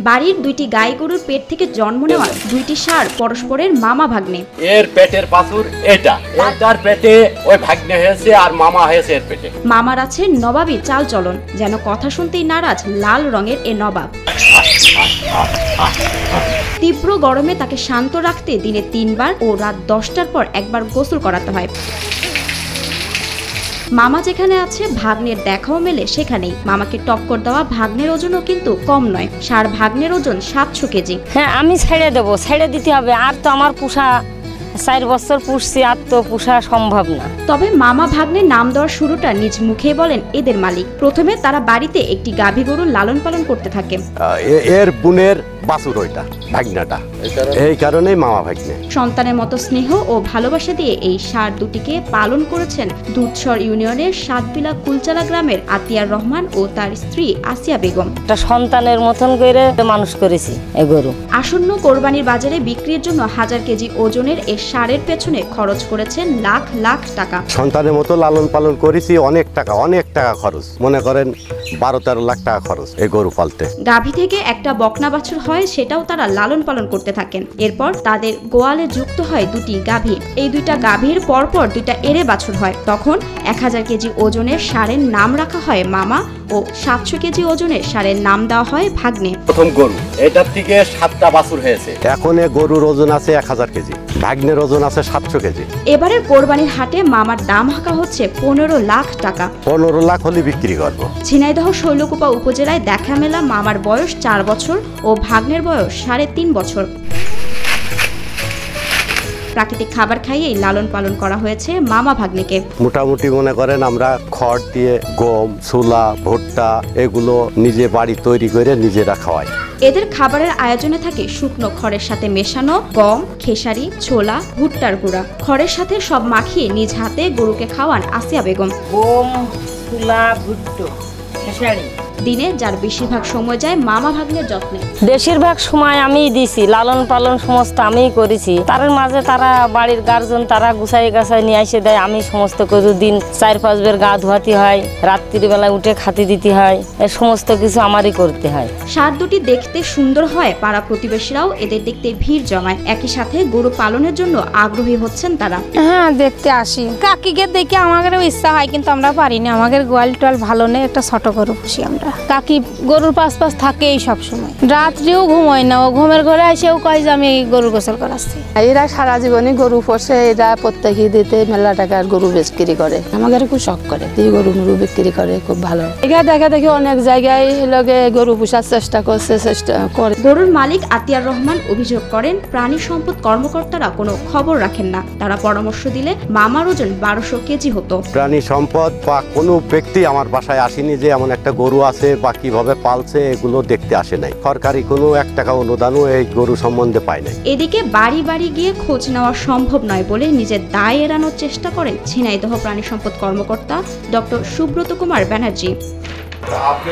বাড়ির দুইটি গাই গরুর পেট থেকে জন্ম নেওয়া দুইটি ষাঁড় পরস্পরের মামা ভাগ্নে। এর পেটের বাছুর এটার পেটে ওই ভাগ্নে হয়েছে আর মামা হয়েছে এর পেটে। মামার আছে নবাবী চাল চলন, যেন কথা শুনতেই নারাজ লাল রঙের এ নবাব। তীব্র গরমে তাকে শান্ত রাখতে দিনে 3 বার ও রাত 10টার পর একবার গোসল করাতে হয়। মামা যেখানে আছে ভাগ্নের দেখাও মেলে সেখানেই। মামাকে টক্কর দেওয়া ভাগ্নের ওজনও কিন্তু কম নয়। ষাঁড় ভাগ্নের ওজন 700 কেজি। হ্যাঁ, আমি ছেড়ে দেবো, ছেড়ে দিতে হবে। আর তো আমার পোষা 4 বছর পুষছি, আর তো পোষা সম্ভব না। তবে মামা ভাগ্নের নাম দেওয়ার শুরুটা নিজ মুখেই বলেন এদের মালিক। প্রথমে তারা বাড়িতে একটি গাভী গরু লালন পালন করতে থাকে। এর বোনের বাছুর ওইটা ভাগ্নাটা, এই কারণেই মামা ভাগ্নে। সন্তানের মতো স্নেহ ও ভালোবাসা দিয়ে এই ষাঁড় দুটিকে পালন করেছেন দুধসর ইউনিয়নের সাতবিলা কুলচালা গ্রামের আতিয়ার রহমান ও তার স্ত্রী আসিয়া বেগম। একটা সন্তানের মতন করে মানুষ করেছি এই গরু। আসন্ন কোরবানির বাজারে বিক্রির জন্য 1000 কেজি ওজনের এই ষাঁড়ের পেছনে খরচ করেছেন লাখ লাখ টাকা। সন্তানের মতো লালন পালন করেছি, অনেক টাকা খরচ, মনে করেন 12-13 লাখ টাকা খরচ এই গরু পালতে। গাভী থেকে একটা বকনা বাছুর হয়, সেটাও তারা লালন পালন করতে থাকেন। এরপর তাদের গোয়ালে যুক্ত হয় দুটি গাভী। এই দুইটা গাভীর পরপর দুইটা এড়ে বাছুর হয়। তখন 1000 কেজি ওজনের ষাঁড়ের নাম রাখা হয় মামা ও 700 কেজি ওজনের ষাঁড়ের নাম দেওয়া হয় ভাগ্নে। প্রথম গরু এটার থেকে 7টা বাছুর হয়েছে। এখন এই গরুর ওজন আছে 1000 কেজি, ভাগ্নের ওজন আছে 700 কেজি। এবারের কোরবানির হাটে মামার দাম হাঁকা হচ্ছে 15 লাখ টাকা। 15 লাখ হলে বিক্রি করবো। ঝিনাইদহ শৈলকুপা উপজেলায় দেখা মেলা মামার বয়স 4 বছর ও ভাগ্নের বয়স 3.5 বছর। প্রাকৃতিক খাবার খাইয়েই লালন পালন করা হয়েছে মামা ভাগ্নেকে। মোটামুটি মনে করেন আমরা খড় দিয়ে গম, ছোলা, ভুট্টা এগুলো নিজে বাড়ি তৈরি করে নিজেরা খাওয়াই। এদের খাবারের আয়োজনে থাকে শুকনো খড়ের সাথে মেশানো গম, খেসারি, ছোলা, ভুট্টার গুঁড়া। খড়ের সাথে সব মাখিয়ে নিজ হাতে গরুকে খাওয়ান আসিয়া বেগম। গম, ছোলা, ভুট্টো, খেসারি। দিনে যার বেশিরভাগ সময় যায় মামা ভাগ্নের যত্নে। বেশিরভাগ সময় আমিই দিছি, লালন পালন সমস্ত আমিই করেছি। তার মাঝে তারা বাড়ির গার্জন তারা গুছাই গাছাই নিয়ে এসে দেয়। আমি সমস্ত কিছু দিন 4-5 বার গা ধোয়াতে হয়, রাত্রির বেলায় উঠে খাতি দিতে হয়, এই সমস্ত কিছু আমারই করতে হয়। ষাঁড় দুটি দেখতে সুন্দর হয়, পাড়া প্রতিবেশীরাও এদের দেখতে ভিড় জমায়। একই সাথে গরু পালনের জন্য আগ্রহী হচ্ছেন তারা। হ্যাঁ, দেখতে আসি। কাকিকে দেখে আমাদেরও ইচ্ছা হয়, কিন্তু আমরা পারি না। আমাদের গোয়াল টোয়াল ভালো নেই, একটা ছোট গরু পুষি আমরা। কাকি গরুর পাশ থাকেই সবসময়, রাত্রিও ঘুমোয় না। ও ঘুমের ঘরে এসেও কয় যে আমি গরু গোসল করাচ্ছি। এরা সারা জীবনে গরু পোষে, এরা প্রত্যেকে দিতে মেলা টাকার গরু বিক্রি করে। আমাদের খুব শখ করে, গরু বিক্রি করে, খুব ভালো। এখানে দেখা দেখি অনেক জায়গায় লগে গরু পোষার চেষ্টা করে। গরুর মালিক আতিয়ার রহমান অভিযোগ করেন প্রাণী সম্পদ কর্মকর্তারা কোনো খবর রাখেন না। তারা পরামর্শ দিলে মামার ওজন 1200 কেজি হতো। প্রাণী সম্পদ বা কোনো ব্যক্তি আমার বাসায় আসেনি যে এমন একটা গরু আছে বা কিভাবে পালছে এগুলো দেখতে আসে নাই। সরকারি কোনো 1 টাকা অনুদানও এই গরু সম্বন্ধে পায় নাই। এদিকে বাড়ি বাড়ি গিয়ে খোঁজ নেওয়া সম্ভব নয় বলে নিজের দায় এড়ানোর চেষ্টা করেন ঝিনাইদহ প্রাণী সম্পদ কর্মকর্তা ডক্টর সুব্রত কুমার ব্যানার্জি। আপনি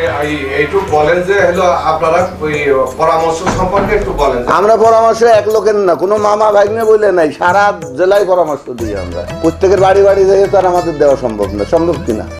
একটু বলেন যে আপনারা পরামর্শ সম্পর্কে একটু বলেন। আমরা পরামর্শ এক লোকের না, কোনো মামা ভাগ্নে বলে নাই, সারা জেলায় পরামর্শ দিই আমরা। প্রত্যেকের বাড়ি বাড়ি যেয়ে তো আর আমাদের দেওয়া সম্ভব না, সম্ভব কিনা।